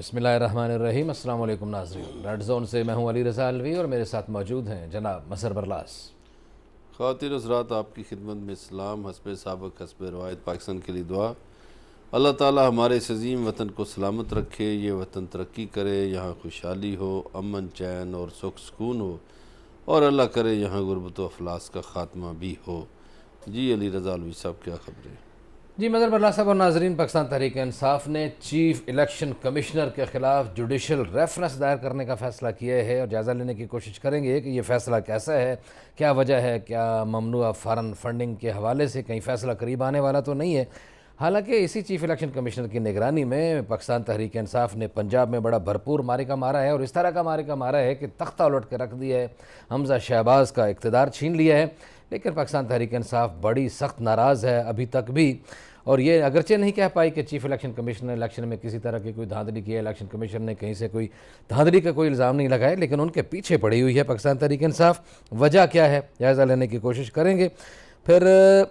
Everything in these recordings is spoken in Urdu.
بسم اللہ الرحمن الرحیم۔ السلام علیکم ناظرین، ریڈ زون سے میں ہوں علی رضا الوی اور میرے ساتھ موجود ہیں جناب مظہر برلاس۔ خواتین حضرات، آپ کی خدمت میں اسلام حسب سابق حسب روایت پاکستان کے لیے دعا۔ اللہ تعالی ہمارے اس عظیم وطن کو سلامت رکھے، یہ وطن ترقی کرے، یہاں خوشحالی ہو، امن چین اور سکھ سکون ہو، اور اللہ کرے یہاں غربت و افلاس کا خاتمہ بھی ہو۔ جی علی رضا الوی صاحب، کیا خبریں؟ جی مظہر برلاس صاحب اور ناظرین، پاکستان تحریک انصاف نے چیف الیکشن کمشنر کے خلاف جوڈیشل ریفرنس دائر کرنے کا فیصلہ کیا ہے اور جائزہ لینے کی کوشش کریں گے کہ یہ فیصلہ کیسا ہے، کیا وجہ ہے، کیا ممنوع فارن فنڈنگ کے حوالے سے کہیں فیصلہ قریب آنے والا تو نہیں ہے۔ حالانکہ اسی چیف الیکشن کمشنر کی نگرانی میں پاکستان تحریک انصاف نے پنجاب میں بڑا بھرپور معرکہ مارا ہے اور اس طرح کا معرکہ مارا ہے کہ تختہ الٹ کے رکھ دیا ہے، حمزہ شہباز کا اقتدار چھین لیا ہے۔ لیکن پاکستان تحریک انصاف بڑی سخت ناراض ہے ابھی تک بھی، اور یہ اگرچہ نہیں کہہ پائی کہ چیف الیکشن کمیشن نے الیکشن میں کسی طرح کی کوئی دھاندلی کی ہے، الیکشن کمیشن نے کہیں سے کوئی دھاندلی کا کوئی الزام نہیں لگائے، لیکن ان کے پیچھے پڑی ہوئی ہے پاکستان تحریک انصاف۔ وجہ کیا ہے، جائزہ لینے کی کوشش کریں گے۔ پھر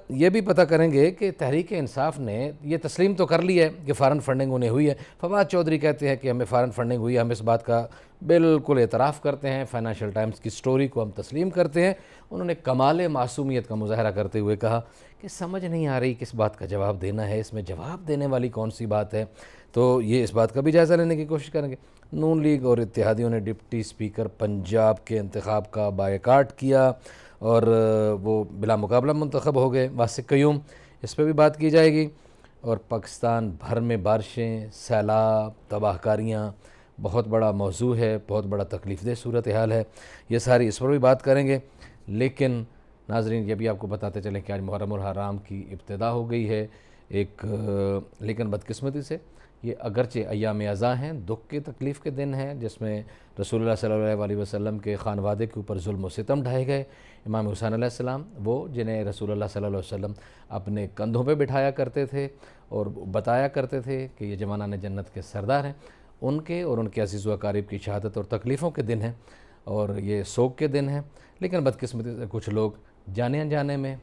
یہ بھی پتہ کریں گے کہ تحریک انصاف نے یہ تسلیم تو کر لی ہے کہ فارن فنڈنگ انہیں ہوئی ہے۔ فواد چودھری کہتے ہیں کہ ہمیں فارن فنڈنگ ہوئی ہے، ہم اس بات کا بالکل اعتراف کرتے ہیں، فائنینشیل ٹائمز کی سٹوری کو ہم تسلیم کرتے ہیں۔ انہوں نے کمال معصومیت کا مظاہرہ کرتے ہوئے کہا کہ سمجھ نہیں آ رہی کس بات کا جواب دینا ہے، اس میں جواب دینے والی کون سی بات ہے، تو یہ اس بات کا بھی جائزہ لینے کی کوشش کریں گے۔ نون لیگ اور اتحادیوں نے ڈپٹی اسپیکر پنجاب کے انتخاب کا بائیکاٹ کیا اور وہ بلا مقابلہ منتخب ہو گئے، واسق قیوم، اس پہ بھی بات کی جائے گی۔ اور پاکستان بھر میں بارشیں، سیلاب، تباہ کاریاں بہت بڑا موضوع ہے، بہت بڑا تکلیف دہ صورتحال ہے، یہ ساری اس پر بھی بات کریں گے۔ لیکن ناظرین، یہ بھی آپ کو بتاتے چلیں کہ آج محرم الحرام کی ابتدا ہو گئی ہے لیکن بدقسمتی سے یہ اگرچہ ایام ازاں ہیں، دکھ کے تکلیف کے دن ہیں، جس میں رسول اللہ صلی اللہ علیہ وسلم کے خانوادے کے اوپر ظلم و ستم ڈھائے گئے۔ امام حسین علیہ السلام، وہ جنہیں رسول اللہ صلی اللہ علیہ وسلم اپنے کندھوں پہ بٹھایا کرتے تھے اور بتایا کرتے تھے کہ یہ جوانان جنت کے سردار ہیں، ان کے اور ان کے عزیز و اقارب کی شہادت اور تکلیفوں کے دن ہیں اور یہ سوگ کے دن ہیں۔ لیکن بدقسمتی سے کچھ لوگ جانے انجانے میں،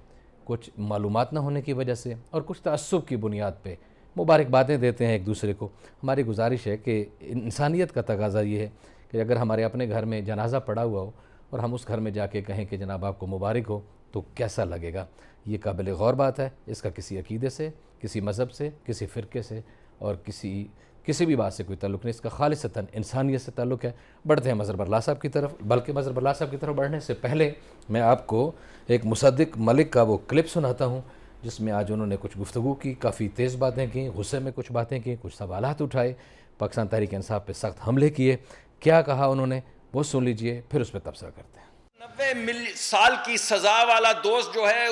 کچھ معلومات نہ ہونے کی وجہ سے اور کچھ تعصب کی بنیاد پہ مبارکبادیں دیتے ہیں ایک دوسرے کو۔ ہماری گزارش ہے کہ انسانیت کا تقاضا یہ ہے کہ اگر ہمارے اپنے گھر میں جنازہ پڑا ہوا ہو اور ہم اس گھر میں جا کے کہیں کہ جناب آپ کو مبارک ہو، تو کیسا لگے گا؟ یہ قابل غور بات ہے۔ اس کا کسی عقیدے سے، کسی مذہب سے، کسی فرقے سے اور کسی بھی بات سے کوئی تعلق نہیں، اس کا خالصتاً انسانیت سے تعلق ہے۔ بڑھتے ہیں مظہر برلاس صاحب کی طرف، بلکہ مظہر برلاس صاحب کی طرف بڑھنے سے پہلے میں آپ کو ایک مصدق ملک کا وہ کلپ سناتا ہوں جس میں آج انہوں نے کچھ گفتگو کی، کافی تیز باتیں کی، غصے میں کچھ باتیں کی، کچھ سوالات اٹھائے، پاکستان تحریک انصاف پہ سخت حملے کیے۔ کیا کہا انہوں نے وہ سن لیجئے، پھر اس پہ تبصرہ کرتے ہیں۔ 90 سال کی سزا والا دوست جو ہے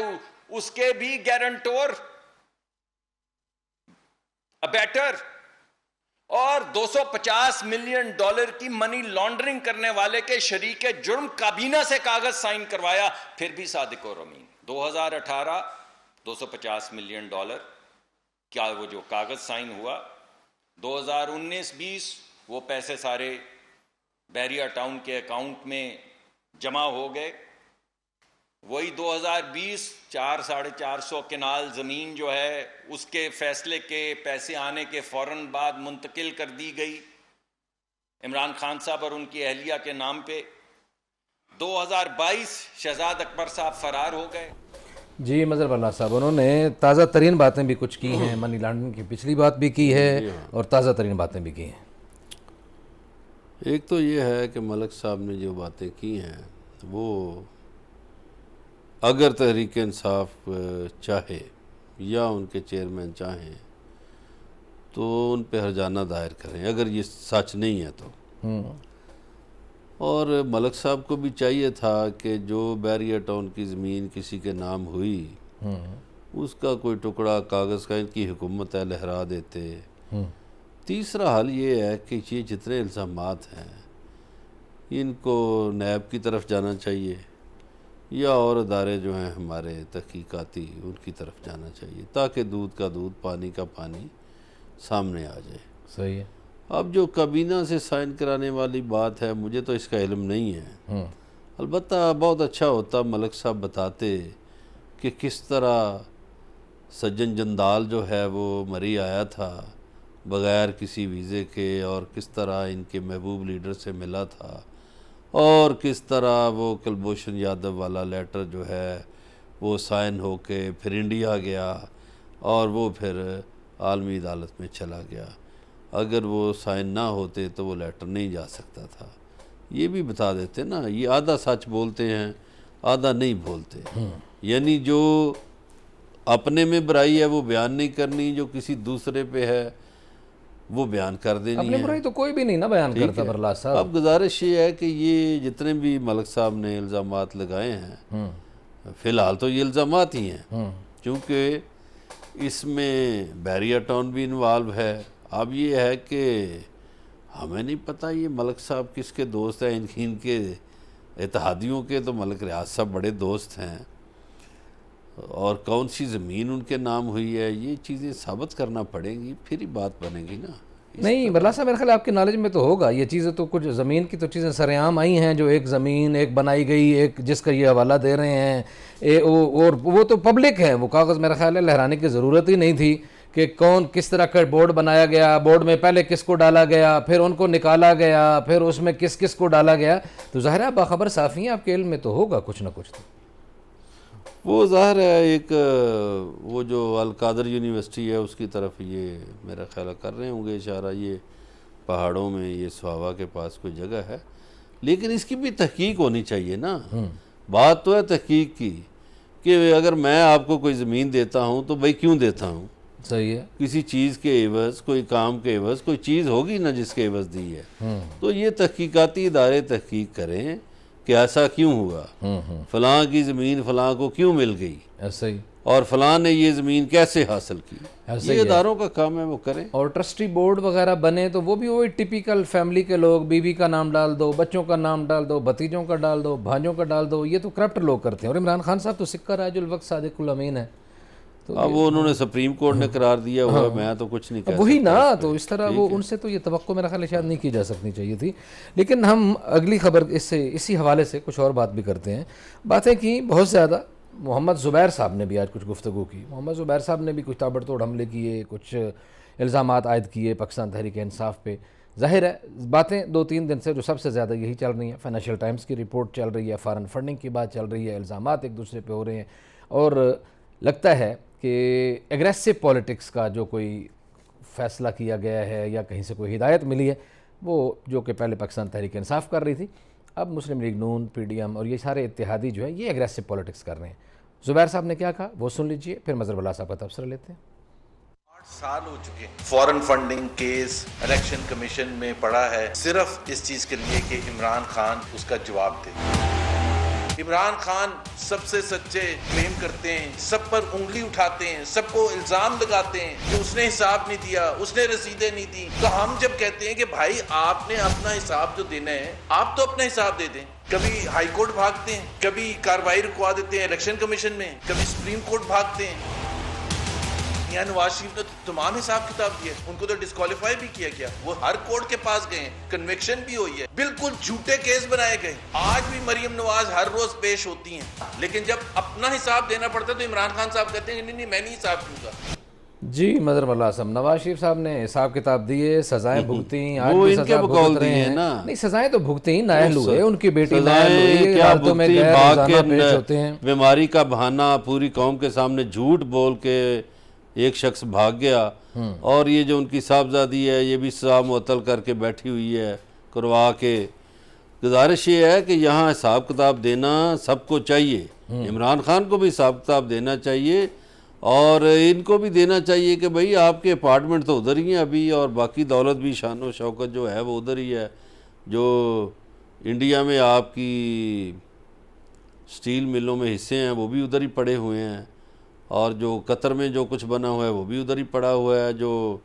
اس کے بھی گارنٹور، ابیٹر، اور $250 ملین کی منی لانڈرنگ کرنے والے کے شریک جرم کابینہ سے کاغذ سائن کروایا، پھر بھی صادق اور امین۔ 2018 $250 ملین کیا وہ جو کاغذ سائن ہوا، 2019-20 وہ پیسے سارے بحریہ ٹاؤن کے اکاؤنٹ میں جمع ہو گئے۔ وہی 2020 450 کنال زمین جو ہے اس کے فیصلے کے پیسے آنے کے فوراً بعد منتقل کر دی گئی عمران خان صاحب اور ان کی اہلیہ کے نام پہ۔ 2022 شہزاد اکبر صاحب فرار ہو گئے۔ جی مظہر برلاس صاحب، انہوں نے تازہ ترین باتیں بھی کچھ کی ہیں، منی لانڈرنگ کی پچھلی بات بھی کی ہے اور تازہ ترین باتیں بھی کی ہیں۔ ایک تو یہ ہے کہ ملک صاحب نے جو باتیں کی ہیں وہ اگر تحریک انصاف چاہے یا ان کے چیئرمین چاہیں تو ان پہ ہرجانہ دائر کریں اگر یہ سچ نہیں ہے تو۔ اور ملک صاحب کو بھی چاہیے تھا کہ جو بحریہ ٹاؤن کی زمین کسی کے نام ہوئی اس کا کوئی ٹکڑا کاغذ کا ان کی حکومت ہے لہرا دیتے۔ تیسرا حل یہ ہے کہ یہ جتنے الزامات ہیں ان کو نیب کی طرف جانا چاہیے یا اور ادارے جو ہیں ہمارے تحقیقاتی ان کی طرف جانا چاہیے تاکہ دودھ کا دودھ پانی کا پانی سامنے آ جائے۔ صحیح ہے۔ اب جو کابینہ سے سائن کرانے والی بات ہے مجھے تو اس کا علم نہیں ہے، البتہ بہت اچھا ہوتا ملک صاحب بتاتے کہ کس طرح سجن جندال جو ہے وہ مری آیا تھا بغیر کسی ویزے کے، اور کس طرح ان کے محبوب لیڈر سے ملا تھا، اور کس طرح وہ کلبھوشن یادو والا لیٹر جو ہے وہ سائن ہو کے پھر انڈیا گیا اور وہ پھر عالمی عدالت میں چلا گیا۔ اگر وہ سائن نہ ہوتے تو وہ لیٹر نہیں جا سکتا تھا۔ یہ بھی بتا دیتے نا، یہ آدھا سچ بولتے ہیں آدھا نہیں بولتے، یعنی جو اپنے میں برائی ہے وہ بیان نہیں کرنی، جو کسی دوسرے پہ ہے وہ بیان کر دینی اپنی ہے۔ برائی تو کوئی بھی نہیں نا بیان کرتا برلاس صاحب۔ اب گزارش یہ ہے کہ یہ جتنے بھی ملک صاحب نے الزامات لگائے ہیں، فی الحال تو یہ الزامات ہی ہیں، چونکہ اس میں بیریا ٹاؤن بھی انوالو ہے۔ اب یہ ہے کہ ہمیں نہیں پتہ یہ ملک صاحب کس کے دوست ہیں، ان کے اتحادیوں کے تو ملک ریاض صاحب بڑے دوست ہیں، اور کون سی زمین ان کے نام ہوئی ہے یہ چیزیں ثابت کرنا پڑیں گی، پھر ہی بات بنے گی نا۔ نہیں برلاس صاحب، میرے خیال آپ کے نالج میں تو ہوگا یہ چیزیں، تو کچھ زمین کی تو چیزیں سرعام آئی ہیں، جو ایک زمین ایک بنائی گئی، ایک جس کا یہ حوالہ دے رہے ہیں، اور وہ تو پبلک ہے، وہ کاغذ میرا خیال ہے لہرانے کی ضرورت ہی نہیں تھی کہ کون کس طرح کا بورڈ بنایا گیا، بورڈ میں پہلے کس کو ڈالا گیا، پھر ان کو نکالا گیا، پھر اس میں کس کس کو ڈالا گیا، تو ظاہر ہے باخبر صحافی ہیں، آپ کے علم میں تو ہوگا کچھ نہ کچھ تو۔ وہ ظاہر ہے ایک وہ جو القادر یونیورسٹی ہے اس کی طرف یہ میرا خیال کر رہے ہوں گے اشارہ، یہ پہاڑوں میں یہ سواوا کے پاس کوئی جگہ ہے، لیکن اس کی بھی تحقیق ہونی چاہیے نا۔ بات تو ہے تحقیق کی، کہ اگر میں آپ کو کوئی زمین دیتا ہوں تو بھائی کیوں دیتا ہوں؟ صحیح ہے۔ کسی چیز کے عوض، کوئی کام کے عوض کوئی چیز ہوگی نا جس کے عوض دی ہے، تو یہ تحقیقاتی ادارے تحقیق کریں کہ ایسا کیوں ہوا، فلاں کی زمین فلاں کو کیوں مل گئی، ایسا ہی، اور فلاں نے یہ زمین کیسے حاصل کی، ایسا یہ ہی ہے۔ اداروں کا کام ہے وہ کریں۔ اور ٹرسٹی بورڈ وغیرہ بنے تو وہ بھی وہی ٹپیکل فیملی کے لوگ، بیوی کا نام ڈال دو، بچوں کا نام ڈال دو، بھتیجوں کا ڈال دو، بھانجوں کا ڈال دو، یہ تو کرپٹ لوگ کرتے ہیں۔ اور عمران خان صاحب تو سکہ راج الوقت صادق الامین ہے، تو اب وہ انہوں نے سپریم کورٹ نے قرار دیا ہوا ہے، میں تو کچھ نہیں کہہ وہی سکتا نا، اس پہ۔ تو اس طرح وہ ان سے تو یہ توقع میرا خیال ہے شاید نہیں کی جا سکنی چاہیے تھی۔ لیکن ہم اگلی خبر اسی حوالے سے کچھ اور بات بھی کرتے ہیں۔ باتیں کی بہت زیادہ، محمد زبیر صاحب نے بھی آج کچھ گفتگو کی، محمد زبیر صاحب نے بھی کچھ تابڑ توڑ حملے کیے، کچھ الزامات عائد کیے پاکستان تحریک انصاف پہ۔ ظاہر ہے باتیں 2-3 دن سے جو سب سے زیادہ یہی چل رہی ہیں، فائنینشیل ٹائمز کی رپورٹ چل رہی ہے، فارن فنڈنگ کی بات چل رہی ہے، الزامات ایک دوسرے پہ ہو رہے ہیں، اور لگتا ہے کہ ایگریسو پولیٹکس کا جو کوئی فیصلہ کیا گیا ہے یا کہیں سے کوئی ہدایت ملی ہے، وہ جو کہ پہلے پاکستان تحریک انصاف کر رہی تھی، اب مسلم لیگ نون، پی ڈی ایم اور یہ سارے اتحادی جو ہے یہ ایگریسو پولیٹکس کر رہے ہیں۔ زبیر صاحب نے کیا کہا وہ سن لیجئے، پھر مظہر اللہ صاحب کا تبصرہ لیتے ہیں۔ 8 سال ہو چکے فورن فنڈنگ کیس الیکشن کمیشن میں پڑا ہے، صرف اس چیز کے لیے کہ عمران خان اس کا جواب دے۔ عمران خان سب سے سچے کلیم کرتے ہیں، سب پر انگلی اٹھاتے ہیں، سب کو الزام لگاتے ہیں کہ اس نے حساب نہیں دیا، اس نے رسیدیں نہیں دی۔ تو ہم جب کہتے ہیں کہ بھائی آپ نے اپنا حساب جو دینا ہے آپ تو اپنا حساب دے دیں، کبھی ہائی کورٹ بھاگتے ہیں، کبھی کارروائی رکوا دیتے ہیں الیکشن کمیشن میں، کبھی سپریم کورٹ بھاگتے ہیں۔ یہاں نواز شریف نے تمام حساب کتاب دیا، ان کو تو ڈسکوالیفائی بھی کیا گیا، وہ ہر کورٹ کے پاس گئے ہیں، کنوکشن بھی ہوئی ہے، بالکل جھوٹے کیس بنائے گئے۔ آج بھی مریم نواز ہر روز پیش ہوتی ہیں، لیکن جب اپنا حساب دینا پڑتا ہے تو عمران خان صاحب کہتے ہیں نہیں میں نہیں حساب دوں گا۔ جی مظہر اللہ صاحب، نواز شریف صاحب نے حساب کتاب دیے، سزائیں بھگتیں، آج وہ بھی ان کے سزا بقول بھگت رہے دیے ہیں نا۔ نہیں، سزائیں تو بھگتیں ہی، نااہل ہوئے، ان کی بیٹی نااہل سزائیں ہوئی، کیا عدالتوں میں بھگتی، غیر بھاگ روزانہ کے پیش ہوتے ہیں۔ بیماری کا بہانہ پوری قوم کے سامنے جھوٹ بول کے ایک شخص بھاگ گیا، اور یہ جو ان کی صاحبزادی ہے یہ بھی سزا معطل کر کے بیٹھی ہوئی ہے کروا کے۔ گزارش یہ ہے کہ یہاں حساب کتاب دینا سب کو چاہیے، عمران خان کو بھی حساب کتاب دینا چاہیے، اور ان کو بھی دینا چاہیے کہ بھئی آپ کے اپارٹمنٹ تو ادھر ہی ہیں ابھی، اور باقی دولت بھی شان و شوکت جو ہے وہ ادھر ہی ہے، جو انڈیا میں آپ کی سٹیل ملوں میں حصے ہیں وہ بھی ادھر ہی پڑے ہوئے ہیں، اور جو قطر میں جو کچھ بنا ہوا ہے وہ بھی ادھر ہی پڑا ہوا ہے، جو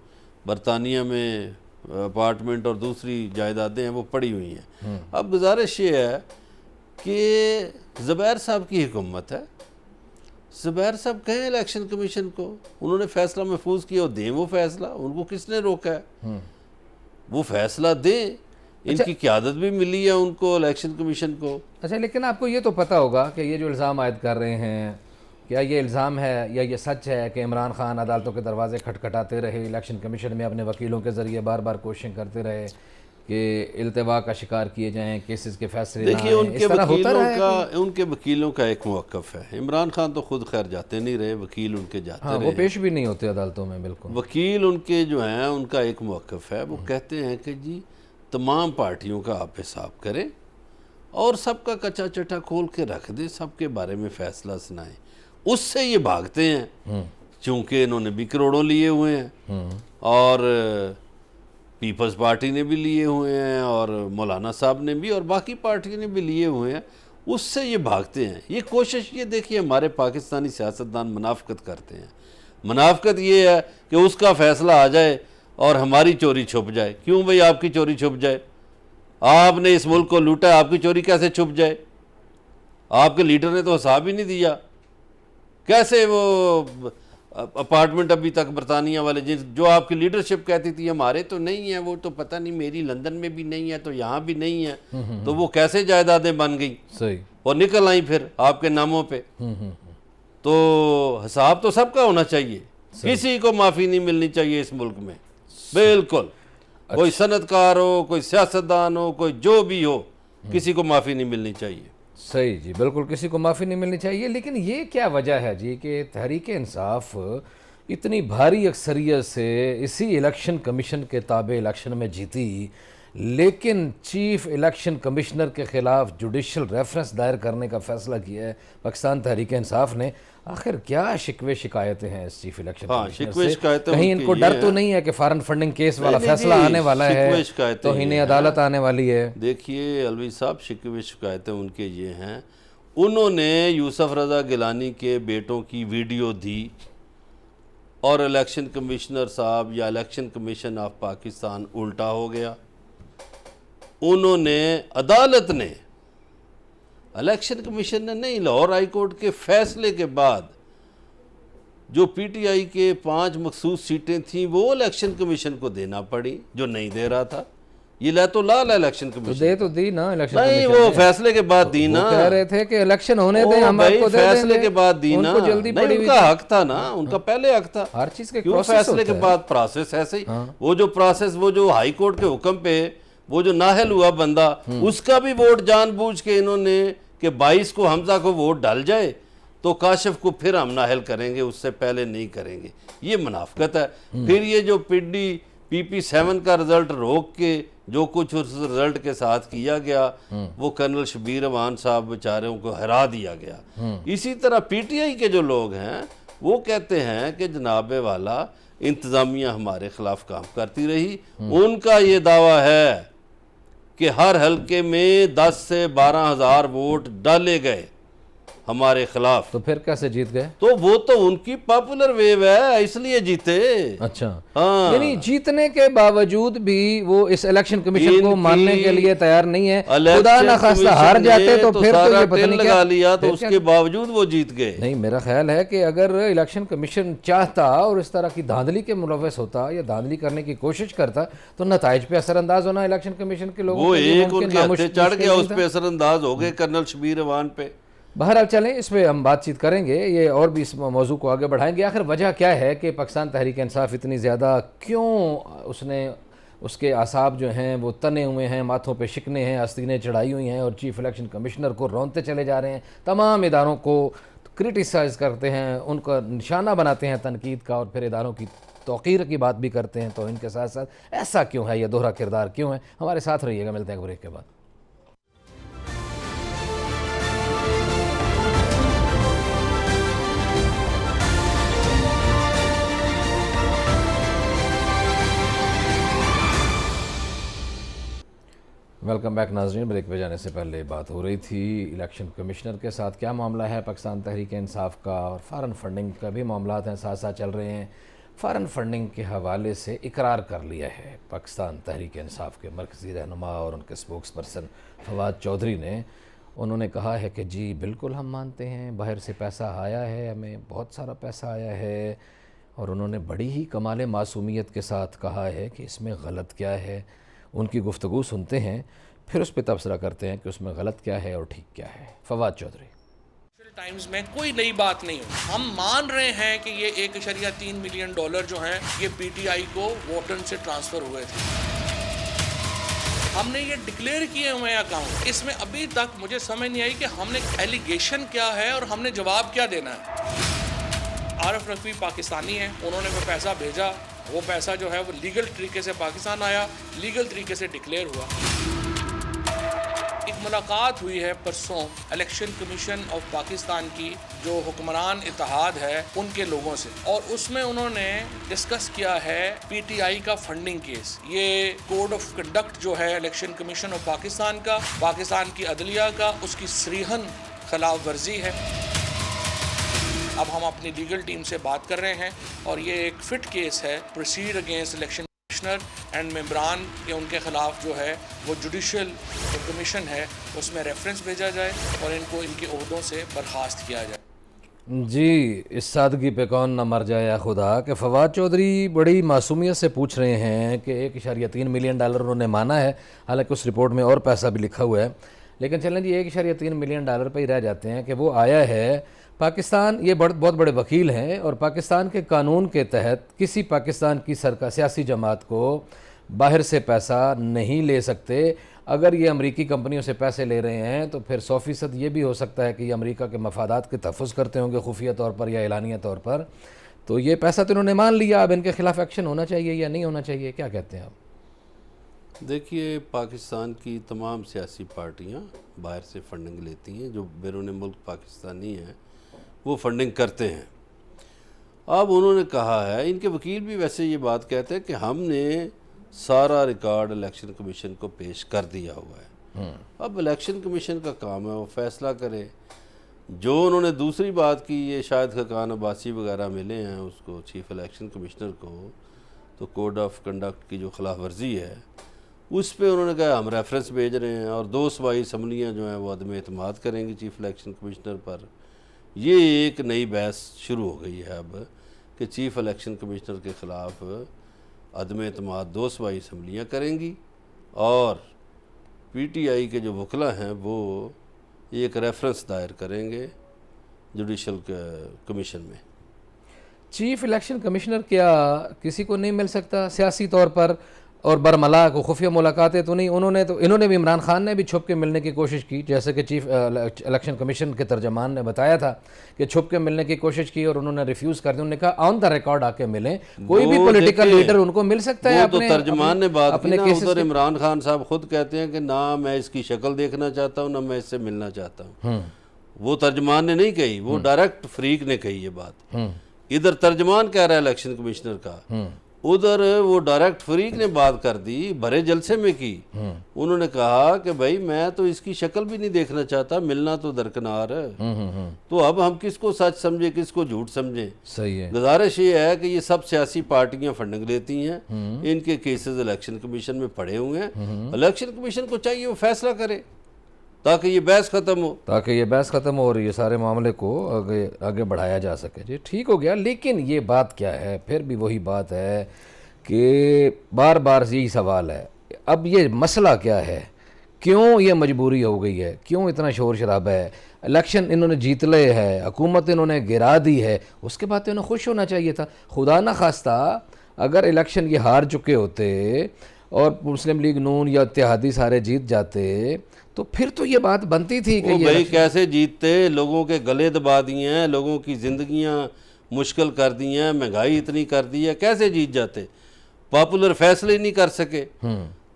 برطانیہ میں اپارٹمنٹ اور دوسری جائیدادیں ہیں وہ پڑی ہوئی ہیں۔ اب گزارش یہ ہے کہ زبیر صاحب کی حکومت ہے، زبیر صاحب کہیں الیکشن کمیشن کو، انہوں نے فیصلہ محفوظ کیا، اور دیں وہ فیصلہ، ان کو کس نے روکا ہے؟ وہ فیصلہ دیں، ان کی قیادت بھی ملی ہے ان کو الیکشن کمیشن کو۔ اچھا، لیکن آپ کو یہ تو پتہ ہوگا کہ یہ جو الزام عائد کر رہے ہیں کیا یہ الزام ہے یا یہ سچ ہے کہ عمران خان عدالتوں کے دروازے کھٹکھٹاتے رہے، الیکشن کمیشن میں اپنے وکیلوں کے ذریعے بار بار کوششیں کرتے رہے کہ التوا کا شکار کیے جائیں، کیسز کے فیصلے نہ دیکھیے آئیں، اس طرح ہوتا رہا ہے؟ ان کے وکیلوں کا ایک موقف ہے. عمران خان تو خود خیر جاتے نہیں رہے، وکیل ان کے جاتے ہاں، رہے. وہ پیش بھی نہیں ہوتے عدالتوں میں. بالکل وکیل ان کے جو ہیں ان کا ایک موقف ہے، وہ کہتے ہیں کہ جی تمام پارٹیوں کا آپ حساب کریں اور سب کا کچا چٹا کھول کے رکھ دیں، سب کے بارے میں فیصلہ سنائیں. اس سے یہ بھاگتے ہیں چونکہ انہوں نے بھی کروڑوں لیے ہوئے ہیں اور پیپلز پارٹی نے بھی لیے ہوئے ہیں اور مولانا صاحب نے بھی اور باقی پارٹی نے بھی لیے ہوئے ہیں. اس سے یہ بھاگتے ہیں. یہ کوشش یہ دیکھیے ہمارے پاکستانی سیاستدان منافقت کرتے ہیں. منافقت یہ ہے کہ اس کا فیصلہ آ جائے اور ہماری چوری چھپ جائے. کیوں بھئی آپ کی چوری چھپ جائے؟ آپ نے اس ملک کو لوٹا، آپ کی چوری کیسے چھپ جائے؟ آپ کے لیڈر نے تو حساب ہی نہیں دیا. کیسے وہ اپارٹمنٹ ابھی تک برطانیہ والے جو آپ کی لیڈرشپ کہتی تھی ہمارے تو نہیں ہیں، وہ تو پتہ نہیں میری لندن میں بھی نہیں ہے تو یہاں بھی نہیں ہے، تو وہ کیسے جائیدادیں بن گئیں صحیح اور نکل آئیں پھر آپ کے ناموں پہ؟ تو حساب تو سب کا ہونا چاہیے، کسی کو معافی نہیں ملنی چاہیے اس ملک میں. بالکل کوئی صنعت کار ہو، کوئی سیاستدان ہو، کوئی جو بھی ہو، کسی کو معافی نہیں ملنی چاہیے. صحیح جی، بالکل کسی کو معافی نہیں ملنی چاہیے. لیکن یہ کیا وجہ ہے جی کہ تحریک انصاف اتنی بھاری اکثریت سے اسی الیکشن کمیشن کے تابع الیکشن میں جیتی، لیکن چیف الیکشن کمشنر کے خلاف جوڈیشل ریفرنس دائر کرنے کا فیصلہ کیا ہے پاکستان تحریک انصاف نے؟ آخر کیا شکوے شکایتیں ہیں اس چیف الیکشن کمشنر سے؟ کہیں ان کو ڈر تو نہیں ہے کہ فارن فنڈنگ کیس والا فیصلہ آنے والا ہے، توہین عدالت آنے والی ہے؟ دیکھیے الوی صاحب، شکوے شکایتیں ان کے یہ ہیں، انہوں نے یوسف رضا گیلانی کے بیٹوں کی ویڈیو دی اور الیکشن کمشنر صاحب یا الیکشن کمیشن آف پاکستان الٹا ہو گیا. انہوں نے عدالت نے، الیکشن کمیشن نے نہیں، لاہور ہائی کورٹ کے فیصلے کے بعد جو پی ٹی آئی کے 5 مخصوص سیٹیں تھیں وہ الیکشن کمیشن کو دینا پڑی، جو نہیں دے رہا تھا. یہ لے تو لال ہے الیکشن کمیشن، دے تو دی نا الیکشن نہیں کمیشن وہ فیصلے کے بعد دی نا. وہ کہہ رہے تھے کہ الیکشن ہونے دیں، ہم آپ کو دے دیں گے. فیصلے کے بعد دی نا، ان کو جلدی نہیں پڑی ان ہوئی کا حق تھا نا، ان کا پہلے حق تھا. ہر چیز کے کیوں پروسیس فیصلے کے بعد پروسیس ایسے ہی، وہ جو پروسیس وہ جو ہائی کورٹ کے حکم پہ وہ جو نااہل ہوا بندہ، اس کا بھی ووٹ جان بوجھ کے انہوں نے کہ 22 کو حمزہ کو ووٹ ڈال جائے تو کاشف کو پھر ہم نااہل کریں گے، اس سے پہلے نہیں کریں گے. یہ منافقت ہے. پھر یہ جو پی پی 7 کا رزلٹ روک کے جو کچھ اس رزلٹ کے ساتھ کیا گیا، وہ کرنل شبیر امان صاحب بیچاروں کو ہرا دیا گیا. اسی طرح پی ٹی آئی کے جو لوگ ہیں وہ کہتے ہیں کہ جناب والا انتظامیہ ہمارے خلاف کام کرتی رہی. ان کا یہ دعویٰ ہے کہ ہر حلقے میں 10 سے 12 ہزار ووٹ ڈالے گئے ہمارے خلاف. تو پھر کیسے جیت گئے؟ تو وہ تو ان کی پاپولر ویو ہے، اس لیے جیتے. اچھا، ہاں، یعنی جیتنے کے باوجود بھی وہ اس الیکشن کمیشن کو ماننے کے لیے تیار نہیں ہے. خدا نہ خواستہ ہار جاتے تو پھر تو یہ پتہ نہیں لگا لیا، تو کیا اس کے باوجود وہ جیت گئے. نہیں، میرا خیال ہے کہ اگر الیکشن کمیشن چاہتا اور اس طرح کی دھاندلی کے ملوث ہوتا یا دھاندلی کرنے کی کوشش کرتا تو نتائج پہ اثر انداز ہونا الیکشن کمیشن کے لوگوں وہ کے لیے ایک ان ممکن کے ہتھے چڑھ گیا، اس تھا. پہ اثر انداز ہو گئے کرنل شبیر امان پہ. بہرحال چلیں، اس پہ ہم بات چیت کریں گے، یہ اور بھی اس موضوع کو آگے بڑھائیں گے. آخر وجہ کیا ہے کہ پاکستان تحریک انصاف اتنی زیادہ کیوں اس کے اعصاب جو ہیں وہ تنے ہوئے ہیں، ماتھوں پہ شکنے ہیں، آستینیں چڑھائی ہوئی ہیں اور چیف الیکشن کمشنر کو رونتے چلے جا رہے ہیں، تمام اداروں کو کرٹیسائز کرتے ہیں، ان کا نشانہ بناتے ہیں تنقید کا، اور پھر اداروں کی توقیر کی بات بھی کرتے ہیں. تو ان کے ساتھ ساتھ ایسا کیوں ہے؟ یہ دوہرا کردار کیوں ہے؟ ہمارے ساتھ رہیے گا، ملتے ہیں بریک کے بعد. ویلکم بیک ناظرین. بریک پہ جانے سے پہلے بات ہو رہی تھی الیکشن کمشنر کے ساتھ کیا معاملہ ہے پاکستان تحریک انصاف کا، اور فارن فنڈنگ کا بھی معاملات ہیں ساتھ ساتھ چل رہے ہیں. فارن فنڈنگ کے حوالے سے اقرار کر لیا ہے پاکستان تحریک انصاف کے مرکزی رہنما اور ان کے سپوکس پرسن فواد چودھری نے. انہوں نے کہا ہے کہ جی بالکل ہم مانتے ہیں باہر سے پیسہ آیا ہے، ہمیں بہت سارا پیسہ آیا ہے، اور انہوں نے بڑی ہی کمال معصومیت کے ساتھ کہا ہے کہ اس میں غلط کیا ہے. ان کی گفتگو سنتے ہیں، پھر اس پہ تبصرہ کرتے ہیں کہ اس میں غلط کیا ہے اور ٹھیک کیا ہے. فواد چودھری. ٹائمز میں کوئی نئی بات نہیں ہو. ہم مان رہے ہیں کہ یہ $1.3 ملین جو ہیں یہ پی ٹی آئی کو ووٹن سے ٹرانسفر ہوئے تھے. ہم نے یہ ڈکلیئر کیے ہوئے اکاؤنٹ. اس میں ابھی تک مجھے سمجھ نہیں آئی کہ ہم نے ایلیگیشن کیا ہے اور ہم نے جواب کیا دینا ہے. عارف نقوی پاکستانی ہیں, انہوں نے وہ پیسہ بھیجا, وہ پیسہ جو ہے وہ لیگل طریقے سے پاکستان آیا, لیگل طریقے سے ڈکلیئر ہوا. ایک ملاقات ہوئی ہے پرسوں الیکشن کمیشن آف پاکستان کی جو حکمران اتحاد ہے ان کے لوگوں سے, اور اس میں انہوں نے ڈسکس کیا ہے پی ٹی آئی کا فنڈنگ کیس. یہ کوڈ آف کنڈکٹ جو ہے الیکشن کمیشن آف پاکستان کا, پاکستان کی عدلیہ کا, اس کی صریحاً خلاف ورزی ہے. اب ہم اپنی لیگل ٹیم سے بات کر رہے ہیں اور یہ ایک فٹ کیس ہے, proceed against election commissioner and ممبران کہ ان کے خلاف جو ہے وہ جوڈیشل کمیشن ہے اس میں ریفرنس بھیجا جائے اور ان کو ان کے عہدوں سے برخاست کیا جائے. جی, اس سادگی پہ کون نہ مر جائے یا خدا, کہ فواد چودھری بڑی معصومیت سے پوچھ رہے ہیں کہ $1.3 ملین انہوں نے مانا ہے, حالانکہ اس رپورٹ میں اور پیسہ بھی لکھا ہوا ہے, لیکن چلیں جی $1.3 ملین پہ ہی رہ جاتے ہیں کہ وہ آیا ہے پاکستان. یہ بہت بڑے وکیل ہیں اور پاکستان کے قانون کے تحت کسی پاکستان کی سیاسی جماعت کو باہر سے پیسہ نہیں لے سکتے. اگر یہ امریکی کمپنیوں سے پیسے لے رہے ہیں تو پھر 100% یہ بھی ہو سکتا ہے کہ یہ امریکہ کے مفادات کے تحفظ کرتے ہوں گے خفیہ طور پر یا اعلانیہ طور پر. تو یہ پیسہ تو انہوں نے مان لیا, اب ان کے خلاف ایکشن ہونا چاہیے یا نہیں ہونا چاہیے, کیا کہتے ہیں آپ؟ دیکھیے, پاکستان کی تمام سیاسی پارٹیاں باہر سے فنڈنگ لیتی ہیں, جو بیرون ملک پاکستانی ہیں وہ فنڈنگ کرتے ہیں. اب انہوں نے کہا ہے, ان کے وکیل بھی ویسے یہ بات کہتے ہیں کہ ہم نے سارا ریکارڈ الیکشن کمیشن کو پیش کر دیا ہوا ہے. اب الیکشن کمیشن کا کام ہے وہ فیصلہ کرے. جو انہوں نے دوسری بات کی, یہ شاہد خاقان عباسی وغیرہ ملے ہیں اس کو چیف الیکشن کمشنر کو, تو کوڈ آف کنڈکٹ کی جو خلاف ورزی ہے اس پہ انہوں نے کہا ہم ریفرنس بھیج رہے ہیں اور 2 صوبائی اسمبلیاں جو ہیں وہ عدم اعتماد کریں گی چیف الیکشن کمشنر پر. یہ ایک نئی بحث شروع ہو گئی ہے اب کہ چیف الیکشن کمشنر کے خلاف عدم اعتماد 2 صوبائی اسمبلیاں کریں گی اور پی ٹی آئی کے جو وکلاء ہیں وہ ایک ریفرنس دائر کریں گے جوڈیشل کمیشن میں. چیف الیکشن کمشنر کیا کسی کو نہیں مل سکتا سیاسی طور پر اور برملا کو خفیہ ملاقاتیں تو نہیں؟ انہوں نے بھی عمران خان نے بھی چھپ کے ملنے کی کوشش کی, جیسے کہ چیف الیکشن کمیشن کے ترجمان نے بتایا تھا کہ چھپ کے ملنے کی کوشش کی اور انہوں نے ریفیوز کر دیا. انہوں نے کہا آن دا ریکارڈ آ کے ملیں, کوئی بھی پولیٹیکل لیڈر ان کو مل سکتا ہے. وہ تو ترجمان نے بات کی نا, ادھر عمران خان صاحب خود کہتے ہیں کہ نہ میں اس کی شکل دیکھنا چاہتا ہوں نہ میں اس سے ملنا چاہتا ہوں. وہ ترجمان نے نہیں کہی, وہ ڈائریکٹ فریق نے کہی یہ بات. ادھر ترجمان کہہ رہا ہے الیکشن کمشنر کا, ادھر وہ ڈائریکٹ فریق نے بات کر دی, بھرے جلسے میں کی. انہوں نے کہا کہ بھائی میں تو اس کی شکل بھی نہیں دیکھنا چاہتا, ملنا تو درکنار ہے. تو اب ہم کس کو سچ سمجھیں کس کو جھوٹ سمجھیں؟ صحیح ہے. گزارش یہ ہے کہ یہ سب سیاسی پارٹیاں فنڈنگ لیتی ہیں, ان کے کیسز الیکشن کمیشن میں پڑے ہوئے ہیں. الیکشن کمیشن کو چاہیے وہ فیصلہ کرے تاکہ یہ بحث ختم ہو, اور یہ سارے معاملے کو آگے بڑھایا جا سکے. جی ٹھیک ہو گیا, لیکن یہ بات کیا ہے, پھر بھی وہی بات ہے کہ بار بار یہی سوال ہے, اب یہ مسئلہ کیا ہے, کیوں یہ مجبوری ہو گئی ہے, کیوں اتنا شور شرابہ ہے؟ الیکشن انہوں نے جیت لے ہے, حکومت انہوں نے گرا دی ہے, اس کے بعد انہیں خوش ہونا چاہیے تھا. خدا نہ خواستہ اگر الیکشن یہ ہار چکے ہوتے اور مسلم لیگ نون یا اتحادی سارے جیت جاتے تو پھر تو یہ بات بنتی تھی کہ بھائی کیسے جیتتے, لوگوں کے گلے دبا دیے ہیں, لوگوں کی زندگیاں مشکل کر دی ہیں, مہنگائی اتنی کر دی ہے, کیسے جیت جاتے؟ پاپولر فیصلے نہیں کر سکے.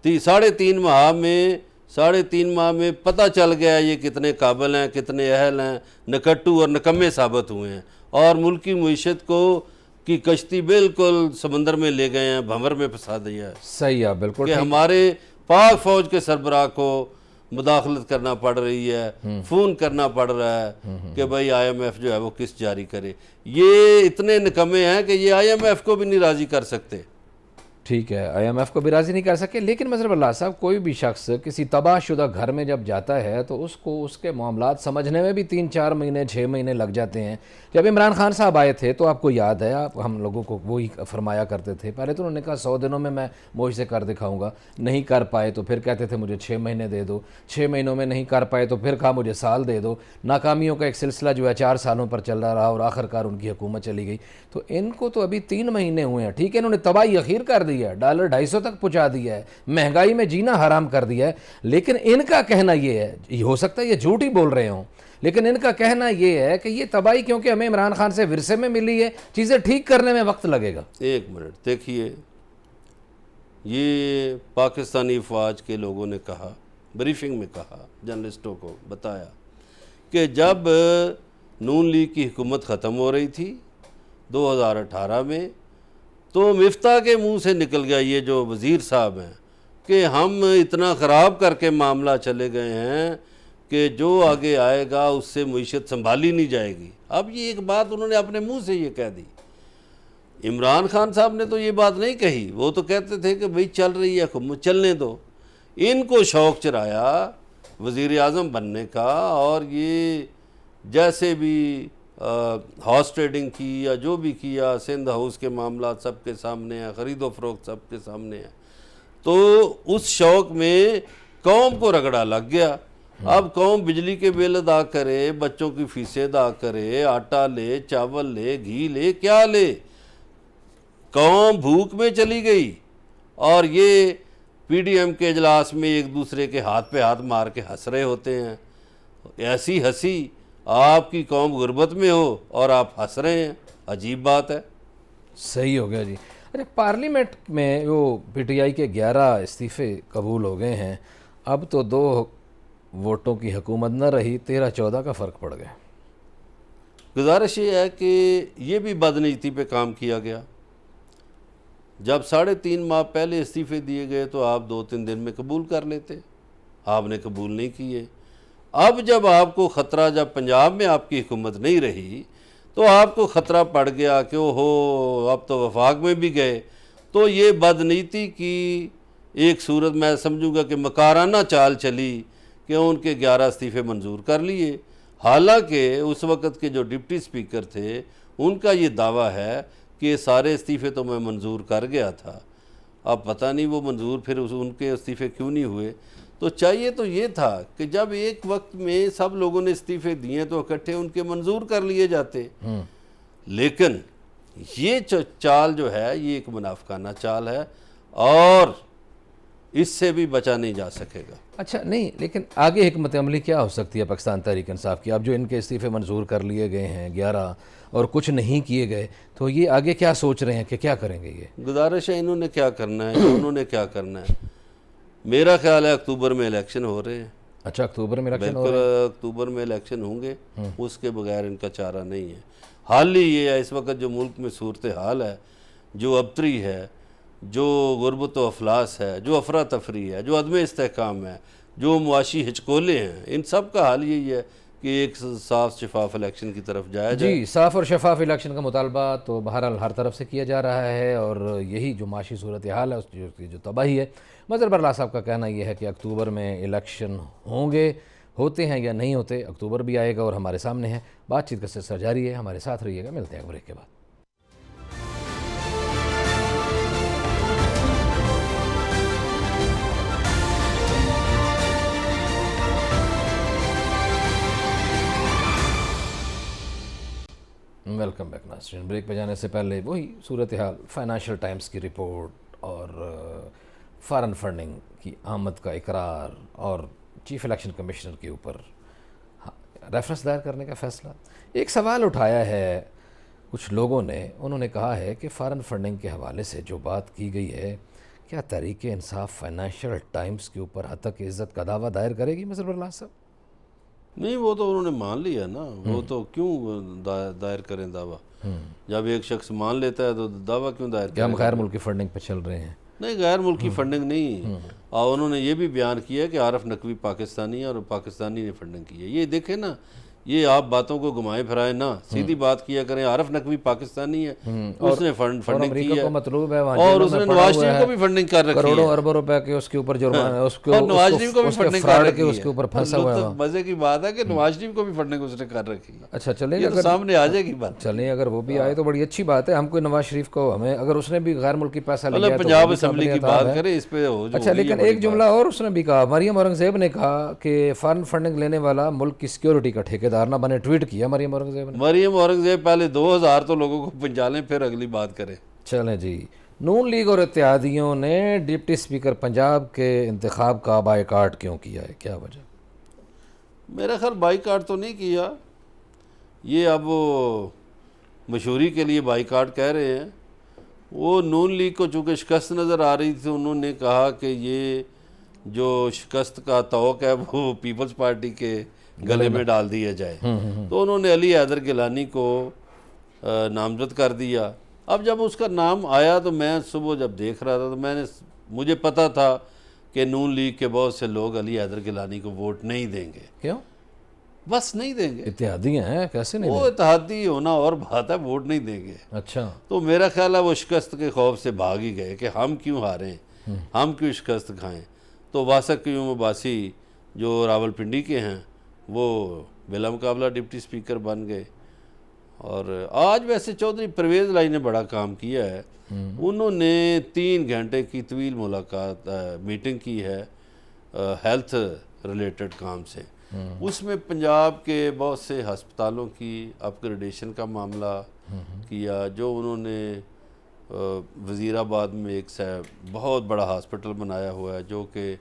3.5 ماہ میں پتہ چل گیا یہ کتنے قابل ہیں, کتنے اہل ہیں, نکٹو اور نکمے ثابت ہوئے ہیں, اور ملکی معیشت کو کی کشتی بالکل سمندر میں لے گئے ہیں, بھنور میں پھنسا دیا ہے. صحیح ہے, بالکل کہ ہمارے پاک فوج کے سربراہ کو مداخلت کرنا پڑ رہی ہے, فون کرنا پڑ رہا ہے کہ بھائی IMF جو ہے وہ قسط جاری کرے. یہ اتنے نکمے ہیں کہ یہ IMF کو بھی نہیں راضی کر سکتے. ٹھیک ہے، IMF کو بھی راضی نہیں کر سکے، لیکن مظہر اللہ صاحب کوئی بھی شخص کسی تباہ شدہ گھر میں جب جاتا ہے تو اس کو اس کے معاملات سمجھنے میں بھی 3-4 مہینے 6 مہینے لگ جاتے ہیں۔ جب عمران خان صاحب آئے تھے تو آپ کو یاد ہے، آپ ہم لوگوں کو وہی فرمایا کرتے تھے، پہلے تو انہوں نے کہا 100 دنوں میں موج سے کر دکھاؤں گا، نہیں کر پائے تو پھر کہتے تھے مجھے 6 مہینے دے دو، 6 مہینوں میں نہیں کر پائے تو پھر کہا مجھے سال دے دو، ناکامیوں کا ایک سلسلہ جو ہے 4 سالوں پر چل رہا اور آخر کار ان کی حکومت چلی گئی۔ تو ان کو تو ابھی 3 مہینے ہوئے ہیں، ٹھیک ہے انہوں نے تباہی اخیر کر دی ہے، ڈالر 250 تک پہنچا دیا ہے، مہنگائی میں جینا حرام کر دیا ہے، لیکن ان کا کہنا یہ ہے، ہو سکتا ہے یہ جھوٹ ہی بول رہے ہوں، لیکن ان کا کہنا یہ ہے کہ یہ تباہی کیونکہ ہمیں عمران خان سے ورثے میں ملی ہے، چیزیں ٹھیک کرنے میں وقت لگے گا۔ ایک منٹ دیکھیے، یہ پاکستانی افواج کے لوگوں نے کہا، بریفنگ میں کہا، جرنلسٹوں کو بتایا کہ جب نون لیگ کی حکومت ختم ہو رہی تھی 2018 میں، تو مفتاح کے منہ سے نکل گیا، یہ جو وزیر صاحب ہیں، کہ ہم اتنا خراب کر کے معاملہ چلے گئے ہیں کہ جو آگے آئے گا اس سے معیشت سنبھالی نہیں جائے گی۔ اب یہ ایک بات انہوں نے اپنے منہ سے یہ کہہ دی۔ عمران خان صاحب نے تو یہ بات نہیں کہی، وہ تو کہتے تھے کہ بھئی چل رہی ہے حکومت، چلنے دو۔ ان کو شوق چرایا وزیر اعظم بننے کا، اور یہ جیسے بھی ہاؤس ٹریڈنگ کی یا جو بھی کیا، سندھ ہاؤس کے معاملات سب کے سامنے ہیں، خرید و فروخت سب کے سامنے ہیں، تو اس شوق میں قوم کو رگڑا لگ گیا۔ اب قوم بجلی کے بل ادا کرے، بچوں کی فیسیں ادا کرے، آٹا لے، چاول لے، گھی لے، کیا لے، قوم بھوک میں چلی گئی۔ اور یہ پی ڈی ایم کے اجلاس میں ایک دوسرے کے ہاتھ پہ ہاتھ مار کے ہنس رہے ہوتے ہیں، ایسی ہنسی، آپ کی قوم غربت میں ہو اور آپ ہنس رہے ہیں، عجیب بات ہے۔ صحیح ہو گیا جی۔ اچھا، پارلیمنٹ میں وہ PTI کے 11 استعفے قبول ہو گئے ہیں، اب تو 2 ووٹوں کی حکومت نہ رہی، 13-14 کا فرق پڑ گیا۔ گزارش یہ ہے کہ یہ بھی بدنیتی پہ کام کیا گیا۔ جب 3.5 ماہ پہلے استعفے دیے گئے تو آپ 2-3 دن میں قبول کر لیتے، آپ نے قبول نہیں کیے۔ اب جب آپ کو خطرہ، جب پنجاب میں آپ کی حکومت نہیں رہی تو آپ کو خطرہ پڑ گیا کہ اوہو اب تو وفاق میں بھی گئے، تو یہ بدنیتی کی ایک صورت میں سمجھوں گا کہ مکارانہ چال چلی کہ ان کے 11 استعفے منظور کر لیے، حالانکہ اس وقت کے جو ڈپٹی اسپیکر تھے ان کا یہ دعویٰ ہے کہ یہ سارے استعفے تو میں منظور کر گیا تھا۔ اب پتہ نہیں وہ منظور پھر ان کے استعفے کیوں نہیں ہوئے۔ تو چاہیے تو یہ تھا کہ جب ایک وقت میں سب لوگوں نے استعفے دیے تو اکٹھے ان کے منظور کر لیے جاتے، لیکن یہ چال جو ہے یہ ایک منافقانہ چال ہے اور اس سے بھی بچا نہیں جا سکے گا۔ اچھا نہیں، لیکن آگے حکمت عملی کیا ہو سکتی ہے پاکستان تحریک انصاف کی؟ اب جو ان کے استعفے منظور کر لیے گئے ہیں 11 اور کچھ نہیں کیے گئے، تو یہ آگے کیا سوچ رہے ہیں کہ کیا کریں گے؟ یہ گزارش ہے انہوں نے کیا کرنا ہے، انہوں نے کیا کرنا ہے، میرا خیال ہے اکتوبر میں الیکشن ہو رہے ہیں۔ اچھا، اکتوبر میں الیکشن ہو رہے ہیں؟ بالکل اکتوبر میں الیکشن ہوں گے، اس کے بغیر ان کا چارہ نہیں ہے۔ حال ہی یہ ہے، اس وقت جو ملک میں صورتحال ہے، جو ابتری ہے، جو غربت و افلاس ہے، جو افراتفری ہے، جو عدم استحکام ہے، جو معاشی ہچکولے ہیں، ان سب کا حال یہی ہے کہ ایک صاف شفاف الیکشن کی طرف جایا جائے۔ جی، صاف اور شفاف الیکشن کا مطالبہ تو بہرحال ہر طرف سے کیا جا رہا ہے، اور یہی جو معاشی صورتحال ہے اس کی جو تباہی ہے، مظہر برلا صاحب کا کہنا یہ ہے کہ اکتوبر میں الیکشن ہوں گے، ہوتے ہیں یا نہیں ہوتے، اکتوبر بھی آئے گا اور ہمارے سامنے ہے۔ بات چیت کا سلسلہ جاری ہے، ہمارے ساتھ رہیے گا، ملتے ہیں بریک کے بعد۔ ویلکم بیک ناظرین۔ بریک پہ جانے سے پہلے وہی صورتحال، فائنانشل ٹائمز کی رپورٹ اور فارن فنڈنگ کی آمد کا اقرار اور چیف الیکشن کمشنر کے اوپر ریفرنس دائر کرنے کا فیصلہ۔ ایک سوال اٹھایا ہے کچھ لوگوں نے، انہوں نے کہا ہے کہ فارن فنڈنگ کے حوالے سے جو بات کی گئی ہے، کیا تحریک انصاف فائنانشل ٹائمز کے اوپر حتک عزت کا دعویٰ دائر کرے گی مظہر برلا صاحب؟ نہیں، وہ تو انہوں نے مان لیا نا، وہ تو کیوں دائر کریں دعویٰ؟ جب ایک شخص مان لیتا ہے تو دعویٰ کیوں دائر کریں؟ کیا ہم غیر ملکی فنڈنگ پہ چل رہے ہیں؟ نہیں، غیر ملکی فنڈنگ نہیں، اور انہوں نے یہ بھی بیان کیا کہ عارف نقوی پاکستانی ہے اور پاکستانی نے فنڈنگ کی ہے۔ یہ دیکھیں نا، یہ آپ باتوں کو گھمائے پھرائے نہ، سیدھی بات کیا کریں. عارف نقوی پاکستانی ہے، اس نے فنڈنگ کی ہے مطلوب ہے اور اس نے نواز شریف کو بھی فنڈنگ کر رکھی ہے، کروڑوں اربوں روپے کے اس کے اوپر جرمانہ، اس کو اور نواز شریف کو بھی اس کے فنڈنگ کر فراڈ کے رکھی اس کے اوپر ہے. پھنسا ہوا ہے. مزے کی بات ہے کہ نواز شریف کو بھی فنڈنگ اس نے کر رکھی ہے. اچھا چلیں یہ تو سامنے آ جائے گی بات. چلیں اگر وہ بھی آئے تو بڑی اچھی بات ہے. ہم کوئی نواز شریف کو ہمیں اگر اس نے بھی غیر ملکی پیسہ لیا ہے تو پنجاب اسمبلی کی بات کرے اس پہ ہو جو. اچھا لیکن ایک جملہ اور اس نے بھی کہا، مریم اورنگزیب نے کہا کہ فارن فنڈنگ لینے والا ملک کی سیکیورٹی کا ٹھیکیدار نہ بنے. ٹویٹ کیا مریم اورنگزیب نے. مریم اورنگزیب پہلے 2000 تو لوگوں کو پنجالیں پھر اگلی بات کریں. چلیں جی. نون لیگ اور اتحادیوں نے ڈپٹی اسپیکر پنجاب کے انتخاب کا بائیکاٹ کیوں کیا ہے؟ کیا وجہ؟ میرا خیال بائیکاٹ تو نہیں کیا، یہ اب وہ مشہوری کے لیے بائیکاٹ کہہ رہے ہیں. وہ نون لیگ کو چونکہ شکست نظر آ رہی تھی، انہوں نے کہا کہ یہ جو شکست کا توق ہے وہ پیپلز پارٹی کے گلے میں ڈال دیا جائے. تو انہوں نے علی حیدر گیلانی کو نامزد کر دیا. اب جب اس کا نام آیا تو میں صبح جب دیکھ رہا تھا تو مجھے پتا تھا کہ نون لیگ کے بہت سے لوگ علی حیدر گیلانی کو ووٹ نہیں دیں گے. کیوں؟ بس نہیں دیں گے. اتحادی ہیں، کیسے نہیں؟ وہ اتحادی ہونا اور بات ہے، ووٹ نہیں دیں گے. اچھا. تو میرا خیال ہے وہ شکست کے خوف سے بھاگ ہی گئے کہ ہم کیوں ہاریں، ہم کیوں شکست کھائیں. تو واسق قیوم عباسی جو راول پنڈی کے ہیں وہ بلا مقابلہ ڈپٹی اسپیکر بن گئے. اور آج ویسے چودھری پرویز لائی نے بڑا کام کیا ہے. انہوں نے 3 گھنٹے کی طویل ملاقات میٹنگ کی ہے ہیلتھ ریلیٹڈ کام سے. اس میں پنجاب کے بہت سے ہسپتالوں کی اپ گریڈیشن کا معاملہ کیا. جو انہوں نے وزیر آباد میں ایک بہت بڑا ہاسپٹل بنایا ہوا ہے جو کہ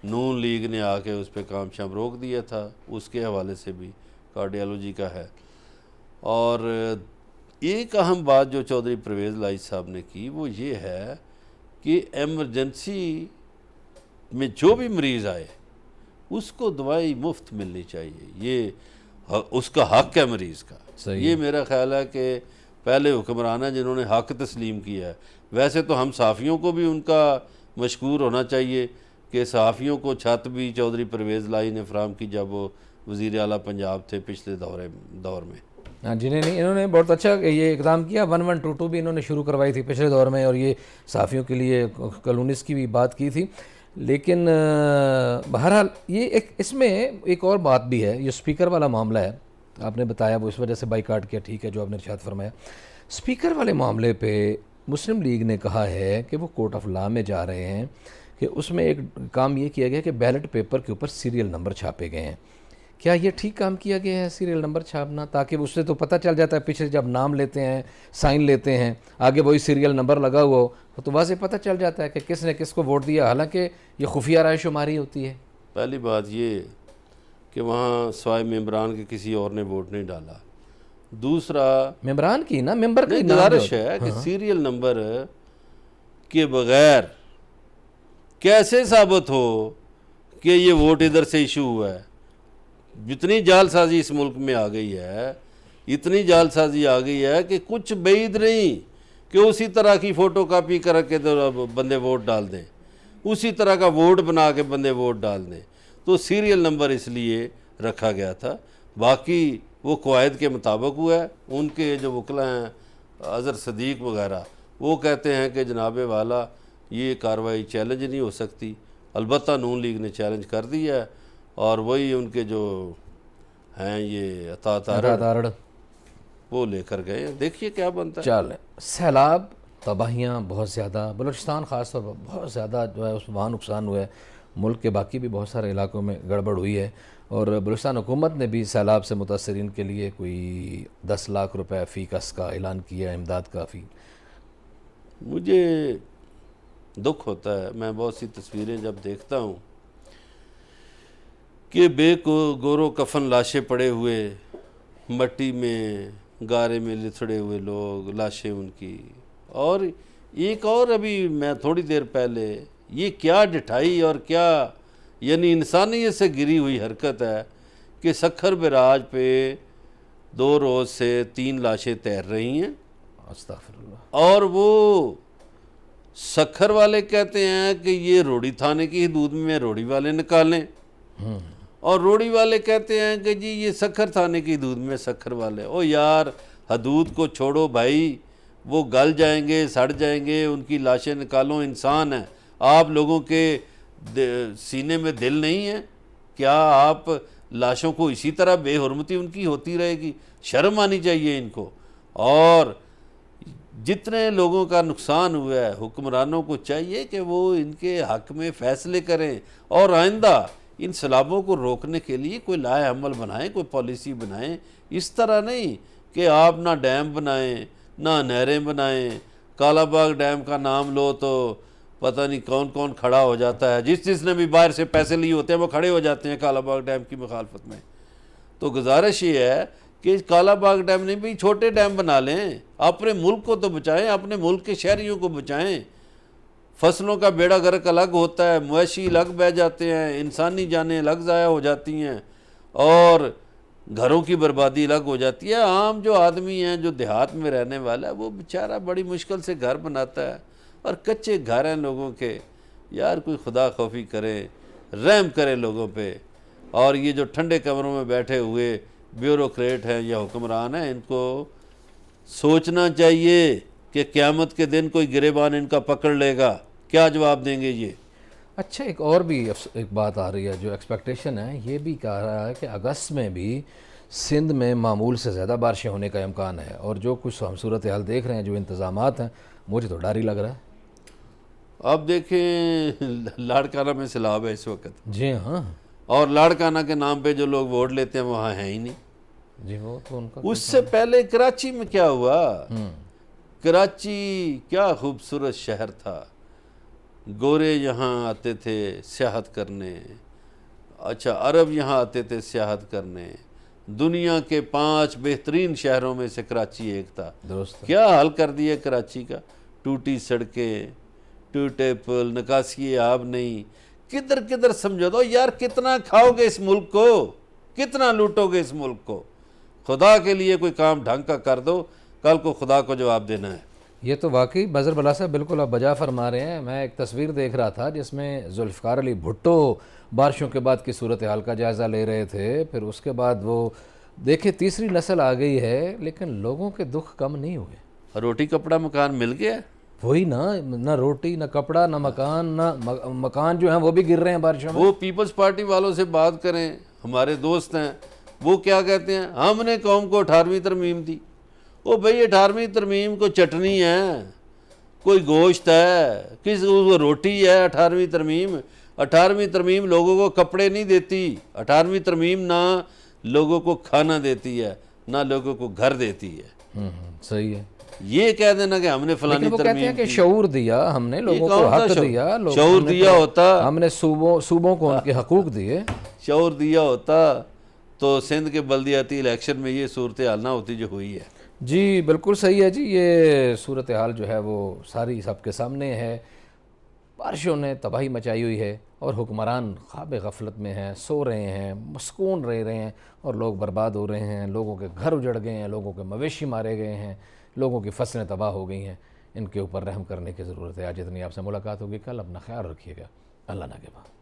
نون لیگ نے آ کے اس پہ کام شام روک دیا تھا، اس کے حوالے سے بھی کارڈیالوجی کا ہے. اور ایک اہم بات جو چودھری پرویز لائی صاحب نے کی وہ یہ ہے کہ ایمرجنسی میں جو بھی مریض آئے اس کو دوائی مفت ملنی چاہیے. یہ اس کا حق ہے مریض کا. یہ میرا خیال ہے کہ پہلے حکمران ہیں جنہوں نے حق تسلیم کیا ہے. ویسے تو ہم صحافیوں کو بھی ان کا مشکور ہونا چاہیے کہ صحافیوں کو چھت بھی چودھری پرویز لائی نے فراہم کی جب وہ وزیر اعلیٰ پنجاب تھے پچھلے دور میں. ہاں جنہیں نہیں، انہوں نے بہت اچھا یہ اقدام کیا. 1122 بھی انہوں نے شروع کروائی تھی پچھلے دور میں، اور یہ صحافیوں کے لیے کالونس کی بھی بات کی تھی. لیکن بہرحال یہ اس میں ایک اور بات بھی ہے. یہ اسپیکر والا معاملہ ہے، آپ نے بتایا وہ اس وجہ سے بائیکاٹ کیا، ٹھیک ہے جو آپ نے ارشاد فرمایا. اسپیکر والے معاملے پہ مسلم لیگ نے کہا ہے کہ وہ کورٹ آف لا میں جا رہے ہیں کہ اس میں ایک کام یہ کیا گیا کہ بیلٹ پیپر کے اوپر سیریل نمبر چھاپے گئے ہیں. کیا یہ ٹھیک کام کیا گیا ہے سیریل نمبر چھاپنا؟ تاکہ اس سے تو پتہ چل جاتا ہے پیچھے جب نام لیتے ہیں، سائن لیتے ہیں، آگے وہی سیریل نمبر لگا ہوا ہو تو واضح پتہ چل جاتا ہے کہ کس نے کس کو ووٹ دیا، حالانکہ یہ خفیہ رائے شماری ہوتی ہے. پہلی بات یہ کہ وہاں سوائے ممبران کے کسی اور نے ووٹ نہیں ڈالا. دوسرا ممبران کی نا، ممبر کی گزارش ہے کہ سیریل نمبر کے بغیر کیسے ثابت ہو کہ یہ ووٹ ادھر سے ایشو ہوا ہے. جتنی جعل سازی اس ملک میں آ گئی ہے، اتنی جعل سازی آ گئی ہے کہ کچھ بعید نہیں کہ اسی طرح کی فوٹو کاپی کر کے بندے ووٹ ڈال دیں، اسی طرح کا ووٹ بنا کے بندے ووٹ ڈال دیں. تو سیریل نمبر اس لیے رکھا گیا تھا. باقی وہ قواعد کے مطابق ہوا ہے. ان کے جو وکلا ہیں اظہر صدیق وغیرہ وہ کہتے ہیں کہ جناب والا یہ کارروائی چیلنج نہیں ہو سکتی. البتہ نون لیگ نے چیلنج کر دیا ہے اور وہی ان کے جو ہیں یہ عطا وہ لے کر گئے. دیکھیے کیا بنتا ہے. چلیں. سیلاب، تباہیاں بہت زیادہ، بلوچستان خاص طور پر بہت زیادہ جو ہے اس وہاں نقصان ہوا ہے. ملک کے باقی بھی بہت سارے علاقوں میں گڑبڑ ہوئی ہے، اور بلوچستان حکومت نے بھی سیلاب سے متاثرین کے لیے کوئی 10 لاکھ روپے فی کس کا اعلان کیا ہے، امداد کا فی. مجھے دکھ ہوتا ہے، میں بہت سی تصویریں جب دیکھتا ہوں کہ بے گورو کفن لاشیں پڑے ہوئے، مٹی میں گارے میں لتھڑے ہوئے لوگ، لاشیں ان کی. اور ایک اور ابھی میں تھوڑی دیر پہلے، یہ کیا ڈٹھائی اور کیا یعنی انسانیت سے گری ہوئی حرکت ہے کہ سکھر بیراج پہ 2 روز سے 3 لاشیں تیر رہی ہیں. استغفر اللہ. اور وہ سکھر والے کہتے ہیں کہ یہ روڑی تھانے کی حدود میں روڑی والے نکالیں، اور روڑی والے کہتے ہیں کہ جی یہ سکھر تھانے کی دودھ میں سکھر والے. او یار حدود کو چھوڑو بھائی, وہ گل جائیں گے, سڑ جائیں گے, ان کی لاشیں نکالو. انسان ہیں آپ, لوگوں کے سینے میں دل نہیں ہے؟ کیا آپ لاشوں کو اسی طرح بے حرمتی ان کی ہوتی رہے گی؟ شرم آنی چاہیے ان کو. اور جتنے لوگوں کا نقصان ہوا ہے, حکمرانوں کو چاہیے کہ وہ ان کے حق میں فیصلے کریں, اور آئندہ ان سیلابوں کو روکنے کے لیے کوئی لائحہ عمل بنائیں, کوئی پالیسی بنائیں. اس طرح نہیں کہ آپ نہ ڈیم بنائیں نہ نہریں بنائیں. کالا باغ ڈیم کا نام لو تو پتہ نہیں کون کون کھڑا ہو جاتا ہے. جس نے بھی باہر سے پیسے لیے ہوتے ہیں وہ کھڑے ہو جاتے ہیں کالا باغ ڈیم کی مخالفت میں. تو گزارش یہ ہے کہ کالا باغ ڈیم نہیں بھی, چھوٹے ڈیم بنا لیں, اپنے ملک کو تو بچائیں, اپنے ملک کے شہریوں کو بچائیں. فصلوں کا بیڑا غرق الگ ہوتا ہے, مویشی الگ بہہ جاتے ہیں, انسانی جانیں الگ ضائع ہو جاتی ہیں, اور گھروں کی بربادی الگ ہو جاتی ہے. عام جو آدمی ہیں, جو دیہات میں رہنے والا ہے, وہ بیچارہ بڑی مشکل سے گھر بناتا ہے, اور کچے گھر ہیں لوگوں کے. یار کوئی خدا خوفی کرے, رحم کرے لوگوں پہ. اور یہ جو ٹھنڈے کمروں میں بیٹھے ہوئے بیوروکریٹ ہیں یا حکمران ہیں, ان کو سوچنا چاہیے کہ قیامت کے دن کوئی گریبان ان کا پکڑ لے گا. کیا جواب دیں گے یہ؟ اچھا, ایک اور بھی ایک بات آ رہی ہے, جو ایکسپیکٹیشن ہے, یہ بھی کہا رہا ہے کہ اگست میں بھی سندھ میں معمول سے زیادہ بارشیں ہونے کا امکان ہے. اور جو کچھ ہم صورتحال دیکھ رہے ہیں, جو انتظامات ہیں, مجھے تو ڈر ہی لگ رہا ہے. اب دیکھیں لاڑکانہ میں سیلاب ہے اس وقت, جی ہاں, اور لاڑکانہ کے نام پہ جو لوگ ووٹ لیتے ہیں وہاں ہیں ہی نہیں. جی وہ تو ان کا اس سے پہلے کراچی میں کیا ہوا؟ کراچی کیا خوبصورت شہر تھا, گورے یہاں آتے تھے سیاحت کرنے, اچھا عرب یہاں آتے تھے سیاحت کرنے. دنیا کے 5 بہترین شہروں میں سے کراچی ایک تھا. درست. کیا حال کر دیا کراچی کا؟ ٹوٹی سڑکیں, ٹوٹے پل, نکاسی آب نہیں. کدھر کدھر سمجھو دو یار, کتنا کھاؤ گے اس ملک کو, کتنا لوٹو گے اس ملک کو؟ خدا کے لیے کوئی کام ڈھنگ کا کر دو, کل کو خدا کو جواب دینا ہے. یہ تو واقعی بزر بلا صاحب بالکل آپ بجا فرما رہے ہیں. میں ایک تصویر دیکھ رہا تھا جس میں ذوالفقار علی بھٹو بارشوں کے بعد کی صورتحال کا جائزہ لے رہے تھے. پھر اس کے بعد وہ دیکھیں تیسری نسل آ گئی ہے, لیکن لوگوں کے دکھ کم نہیں ہوئے. روٹی کپڑا مکان مل گیا؟ وہی نہ روٹی, نہ کپڑا, نہ مکان, نہ مکان جو ہیں وہ بھی گر رہے ہیں بارشوں میں. وہ پیپلز پارٹی والوں سے بات کریں, ہمارے دوست ہیں, وہ کیا کہتے ہیں؟ ہم نے قوم کو 18ویں ترمیم دی. او بھئی 18ویں ترمیم کو چٹنی ہے, کوئی گوشت ہے, کس کو روٹی ہے 18ویں ترمیم. 18ویں ترمیم لوگوں کو کپڑے نہیں دیتی, 18ویں ترمیم نہ لوگوں کو کھانا دیتی ہے, نہ لوگوں کو گھر دیتی ہے. صحیح ہے. یہ کہہ دینا کہ ہم نے فلانی لیکن وہ کہتے ہیں ترمیم کہ کی. شعور دیا ہم نے, لوگوں کو حق دیا, شعور دیا ہوتا, ہم نے صوبوں کو ان کے حقوق دیے. شعور دیا ہوتا تو سندھ کے بلدیاتی الیکشن میں یہ صورتحال نہ ہوتی جو ہوئی ہے. جی بالکل صحیح ہے جی. یہ صورتحال جو ہے وہ ساری سب کے سامنے ہے. بارشوں نے تباہی مچائی ہوئی ہے, اور حکمران خواب غفلت میں ہیں, سو رہے ہیں, مسکون رہ رہے ہیں, اور لوگ برباد ہو رہے ہیں. لوگوں کے گھر اجڑ گئے ہیں, لوگوں کے مویشی مارے گئے ہیں, لوگوں کی فصلیں تباہ ہو گئی ہیں. ان کے اوپر رحم کرنے کی ضرورت ہے. آج اتنی آپ سے ملاقات ہوگی, کل اپنا خیال رکھیے گا. اللہ نگہبان.